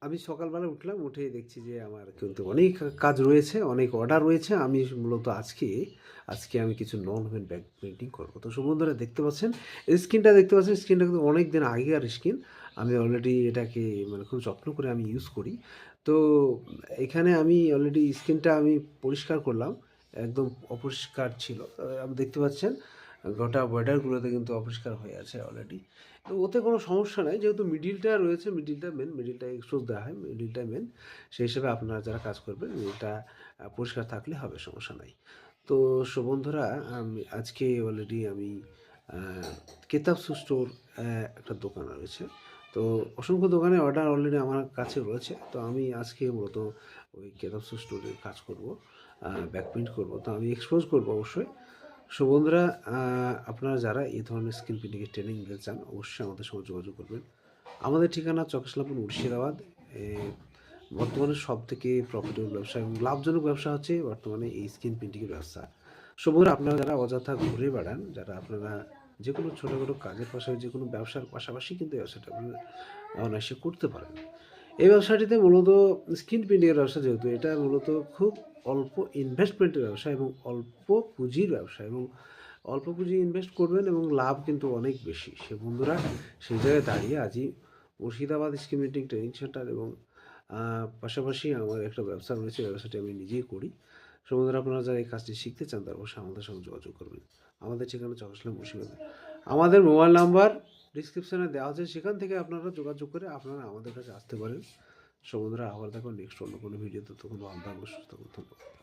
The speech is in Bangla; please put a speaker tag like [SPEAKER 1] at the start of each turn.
[SPEAKER 1] আমি সকালবেলা উঠলাম, উঠেই দেখছি যে আমার কিন্তু অনেক কাজ রয়েছে, অনেক অর্ডার রয়েছে। আমি মূলত আজকে আমি কিছু নন ওভেন ব্যাক পেইন্টিং করব। তো বন্ধুরা দেখতে পাচ্ছেন, স্ক্রিনটা দেখতে পাচ্ছেন, স্ক্রিনটা কিন্তু অনেক দিন আগেকার স্ক্রিন। আমি অলরেডি এটাকে মানে খুব যত্ন করে আমি ইউজ করি। তো এখানে আমি অলরেডি স্ক্রিনটা আমি পরিষ্কার করলাম। একদম অপরিষ্কার ছিল। আপনি দেখতে পাচ্ছেন গোটা বর্ডারগুলোতে কিন্তু অপরিষ্কার হয়ে আছে অলরেডি। তো ওতে কোনো সমস্যা নাই, যেহেতু মিডিলটা রয়েছে, মিডিলটা মেন, মিডিলটা এক্সপোজ দেওয়া হয়, মিডিলটা মেন। সেই হিসেবে আপনারা যারা কাজ করবেন মিডিলটা পরিষ্কার থাকলে হবে, সমস্যা নাই। তো বন্ধুরা, আমি আজকে অলরেডি আমি কেতাব স্টোর একটা দোকান রয়েছে। তো অসংখ্য দোকানে অর্ডার অলরেডি আমার কাছে রয়েছে। তো আমি আজকে মূলত ওই কেতাব স্টোরে কাজ করব, ব্যাক প্রিন্ট করব। তো আমি এক্সপোজ করব অবশ্যই। বন্ধুরা, আপনারা যারা এই ধরনের স্কিল প্রিন্টিংয়ের ট্রেনিং নিতে চান অবশ্যই আমাদের সঙ্গে যোগাযোগ করবেন। আমাদের ঠিকানা চকসলাপুর, মুর্শিদাবাদ। এ বর্তমানে সবথেকে প্রফিটেবল ব্যবসা এবং লাভজনক ব্যবসা হচ্ছে বর্তমানে এই স্ক্রিন প্রিন্টিংয়ের ব্যবসা। বন্ধুরা, আপনারা যারা অযথা ঘুরে বেড়ান, যারা আপনারা যেকোনো ছোটোখাটো কাজের পাশাপাশি যেকোনো ব্যবসার পাশাপাশি কিন্তু এই ব্যবসাটা আপনারা অনায়াসে করতে পারেন। এই ব্যবসাটিতে মূলত স্ক্রিন প্রিন্টিংয়ের ব্যবসা, যেহেতু এটা মূলত খুব অল্প ইনভেস্টমেন্টের ব্যবসা এবং অল্প পুঁজির ব্যবসা, এবং অল্প পুঁজি ইনভেস্ট করবেন এবং লাভ কিন্তু অনেক বেশি। বন্ধুরা, সেই জায়গায় দাঁড়িয়ে আজই Murshidabad screen printing training centre এবং পাশাপাশি আমার একটা ব্যবসা রয়েছে, ব্যবসাটি আমি নিজেই করি। বন্ধুরা, আপনারা যারা এই কাজটি শিখতে চান তারা অবশ্যই আমাদের সঙ্গে যোগাযোগ করবেন। আমাদের ঠিকানা চকসলা, মুর্শিদাবাদ। আমাদের মোবাইল নাম্বার ডিসক্রিপশানে দেওয়া আছে, সেখান থেকে আপনারা যোগাযোগ করে আপনারা আমাদের কাছে আসতে পারেন। বন্ধুরা, আবার দেখো নেক্সট অন্য কোনো ভিডিওতে। তখন ভালো থাকবে, সুস্থ থাকবে। ধন্যবাদ।